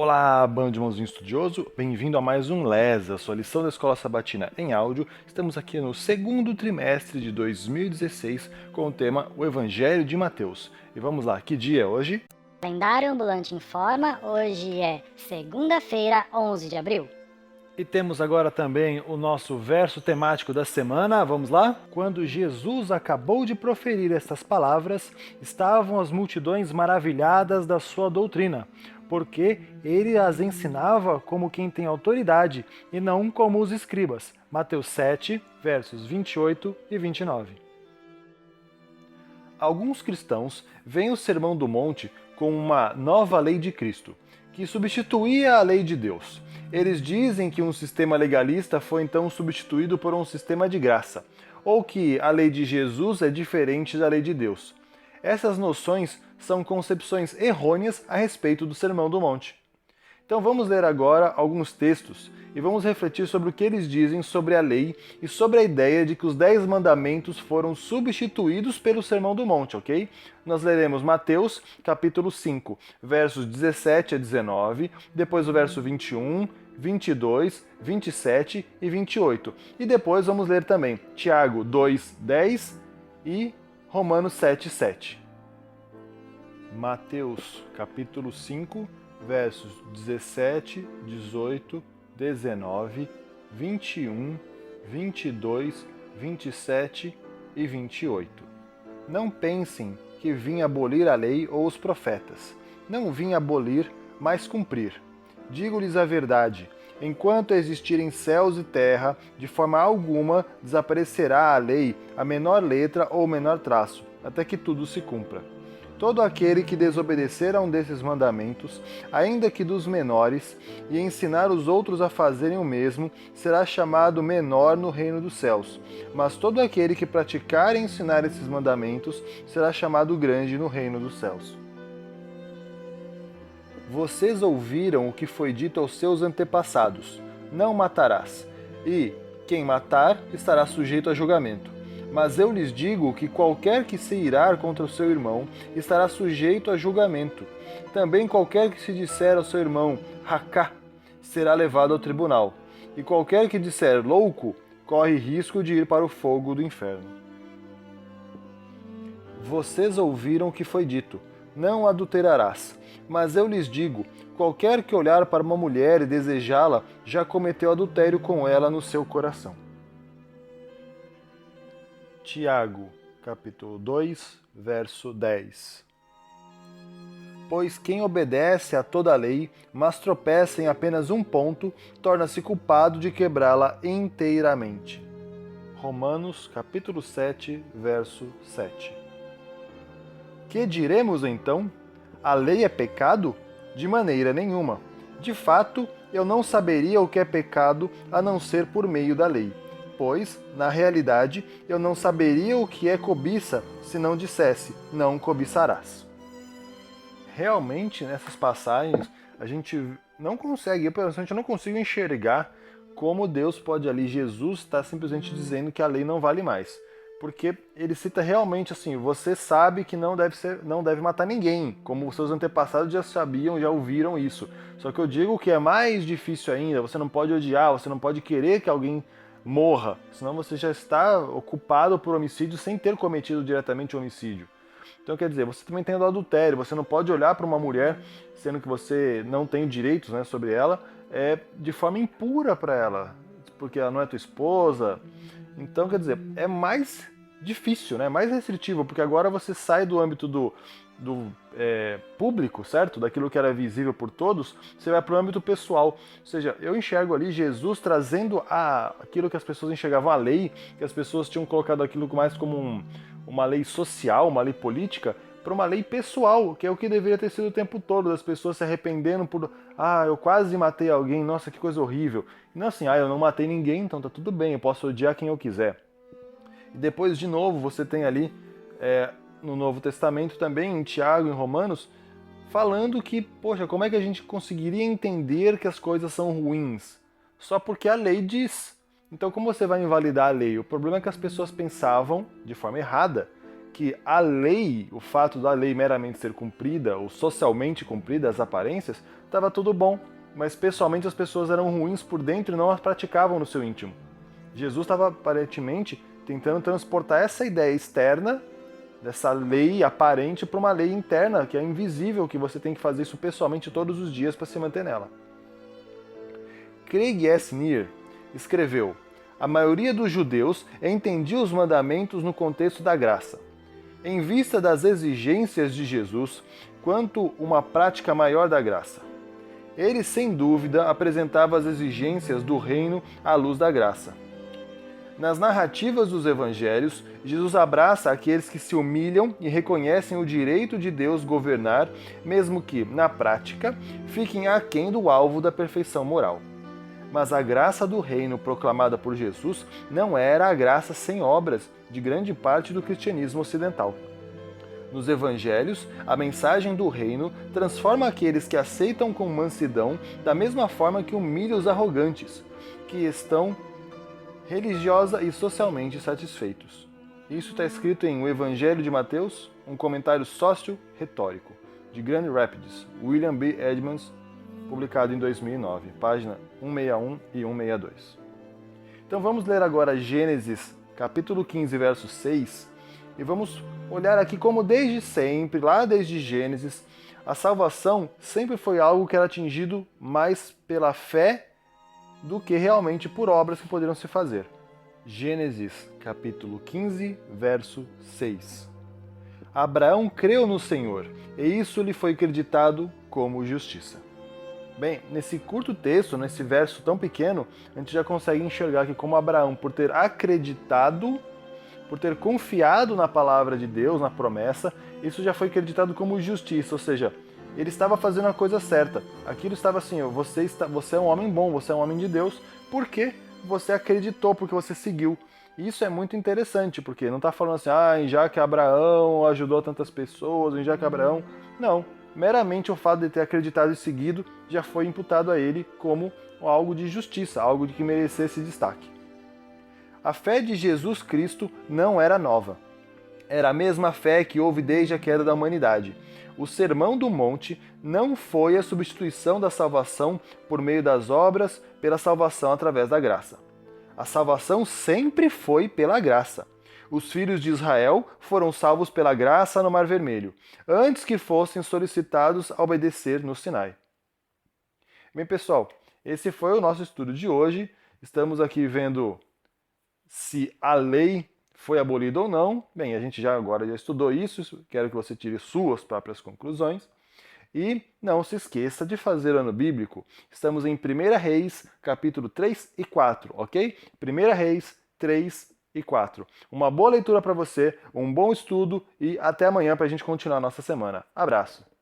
Olá, bando de mãozinho estudioso, bem-vindo a mais um LESA, sua lição da Escola Sabatina em áudio. Estamos aqui no segundo trimestre de 2016 com o tema O Evangelho de Mateus. E vamos lá, que dia é hoje? Calendário Ambulante informa, hoje é segunda-feira, 11 de abril. E temos agora também o nosso verso temático da semana, vamos lá? Quando Jesus acabou de proferir estas palavras, estavam as multidões maravilhadas da sua doutrina, porque ele as ensinava como quem tem autoridade e não como os escribas. Mateus 7, versos 28 e 29. Alguns cristãos veem o Sermão do Monte como uma nova lei de Cristo, que substituía a lei de Deus. Eles dizem que um sistema legalista foi então substituído por um sistema de graça, ou que a lei de Jesus é diferente da lei de Deus. Essas noções são concepções errôneas a respeito do Sermão do Monte. Então vamos ler agora alguns textos e vamos refletir sobre o que eles dizem sobre a lei e sobre a ideia de que os 10 mandamentos foram substituídos pelo Sermão do Monte, ok? Nós leremos Mateus, capítulo 5, versos 17 a 19, depois o verso 21, 22, 27 e 28. E depois vamos ler também Tiago 2, 10 e Romanos 7, 7. Mateus, capítulo 5, versos 17, 18, 19, 21, 22, 27 e 28. Não pensem que vim abolir a lei ou os profetas. Não vim abolir, mas cumprir. Digo-lhes a verdade, enquanto existirem céus e terra, de forma alguma desaparecerá a lei, a menor letra ou o menor traço, até que tudo se cumpra. Todo aquele que desobedecer a um desses mandamentos, ainda que dos menores, e ensinar os outros a fazerem o mesmo, será chamado menor no reino dos céus. Mas todo aquele que praticar e ensinar esses mandamentos, será chamado grande no reino dos céus. Vocês ouviram o que foi dito aos seus antepassados: não matarás, e quem matar estará sujeito a julgamento. Mas eu lhes digo que qualquer que se irar contra o seu irmão estará sujeito a julgamento. Também qualquer que se disser ao seu irmão, racá, será levado ao tribunal. E qualquer que disser louco, corre risco de ir para o fogo do inferno. Vocês ouviram o que foi dito: não adulterarás. Mas eu lhes digo, qualquer que olhar para uma mulher e desejá-la, já cometeu adultério com ela no seu coração. Tiago, capítulo 2, verso 10. Pois quem obedece a toda a lei, mas tropeça em apenas um ponto, torna-se culpado de quebrá-la inteiramente. Romanos, capítulo 7, verso 7. Que diremos então? A lei é pecado? De maneira nenhuma. De fato, eu não saberia o que é pecado a não ser por meio da lei. Pois, na realidade, eu não saberia o que é cobiça se não dissesse, não cobiçarás. Realmente, nessas passagens, a gente não consegue, eu pessoalmente não consigo enxergar como Deus pode ali, Jesus está simplesmente dizendo que a lei não vale mais. Porque ele cita realmente assim, você sabe que não deve matar ninguém, como os seus antepassados já sabiam, já ouviram isso. Só que eu digo que é mais difícil ainda, você não pode odiar, você não pode querer que alguém morra, senão você já está ocupado por homicídio sem ter cometido diretamente o homicídio. Então quer dizer, você também tem o adultério, você não pode olhar para uma mulher, sendo que você não tem direitos, né, sobre ela, de forma impura para ela, porque ela não é tua esposa. Então quer dizer, é mais difícil, né, mais restritivo, porque agora você sai do âmbito do público, certo? Daquilo que era visível por todos, você vai para o âmbito pessoal. Ou seja, eu enxergo ali Jesus trazendo aquilo que as pessoas enxergavam a lei, que as pessoas tinham colocado aquilo mais como uma lei social, uma lei política, para uma lei pessoal, que é o que deveria ter sido o tempo todo, das pessoas se arrependendo por, eu quase matei alguém, nossa, que coisa horrível. E não assim, eu não matei ninguém, então tá tudo bem, eu posso odiar quem eu quiser. E depois, de novo, você tem ali no Novo Testamento também, em Tiago, em Romanos, falando que, poxa, como é que a gente conseguiria entender que as coisas são ruins? Só porque a lei diz. Então, como você vai invalidar a lei? O problema é que as pessoas pensavam, de forma errada, que a lei, o fato da lei meramente ser cumprida, ou socialmente cumprida, as aparências, estava tudo bom, mas pessoalmente as pessoas eram ruins por dentro e não as praticavam no seu íntimo. Jesus estava aparentemente tentando transportar essa ideia externa, dessa lei aparente, para uma lei interna, que é invisível, que você tem que fazer isso pessoalmente todos os dias para se manter nela. Craig S. Neer escreveu: a maioria dos judeus entendia os mandamentos no contexto da graça, em vista das exigências de Jesus quanto uma prática maior da graça. Ele, sem dúvida, apresentava as exigências do reino à luz da graça. Nas narrativas dos evangelhos, Jesus abraça aqueles que se humilham e reconhecem o direito de Deus governar, mesmo que, na prática, fiquem aquém do alvo da perfeição moral. Mas a graça do reino proclamada por Jesus não era a graça sem obras de grande parte do cristianismo ocidental. Nos evangelhos, a mensagem do reino transforma aqueles que aceitam com mansidão da mesma forma que humilha os arrogantes, que estão religiosa e socialmente satisfeitos. Isso está escrito em O Evangelho de Mateus, um comentário sócio-retórico, de Grand Rapids, William B. Edmonds, publicado em 2009, página 161 e 162. Então vamos ler agora Gênesis, capítulo 15, verso 6, e vamos olhar aqui como desde sempre, lá desde Gênesis, a salvação sempre foi algo que era atingido mais pela fé do que realmente por obras que poderiam se fazer. Gênesis, capítulo 15, verso 6. Abraão creu no Senhor, e isso lhe foi acreditado como justiça. Bem, nesse curto texto, nesse verso tão pequeno, a gente já consegue enxergar que como Abraão, por ter acreditado, por ter confiado na palavra de Deus, na promessa, isso já foi acreditado como justiça, ou seja, ele estava fazendo a coisa certa. Aquilo estava assim, você é um homem bom, você é um homem de Deus, porque você acreditou, porque você seguiu. E isso é muito interessante, porque não está falando assim, já que Abraão ajudou tantas pessoas, já que Abraão... Não, meramente o fato de ter acreditado e seguido já foi imputado a ele como algo de justiça, algo de que merecesse destaque. A fé de Jesus Cristo não era nova. Era a mesma fé que houve desde a queda da humanidade. O Sermão do Monte não foi a substituição da salvação por meio das obras pela salvação através da graça. A salvação sempre foi pela graça. Os filhos de Israel foram salvos pela graça no Mar Vermelho, antes que fossem solicitados a obedecer no Sinai. Bem, pessoal, esse foi o nosso estudo de hoje. Estamos aqui vendo se a lei foi abolida ou não. Bem, a gente agora já estudou isso, quero que você tire suas próprias conclusões. E não se esqueça de fazer o ano bíblico. Estamos em 1 Reis, capítulo 3 e 4, ok? 1 Reis 3 e 4. Uma boa leitura para você, um bom estudo e até amanhã para a gente continuar a nossa semana. Abraço!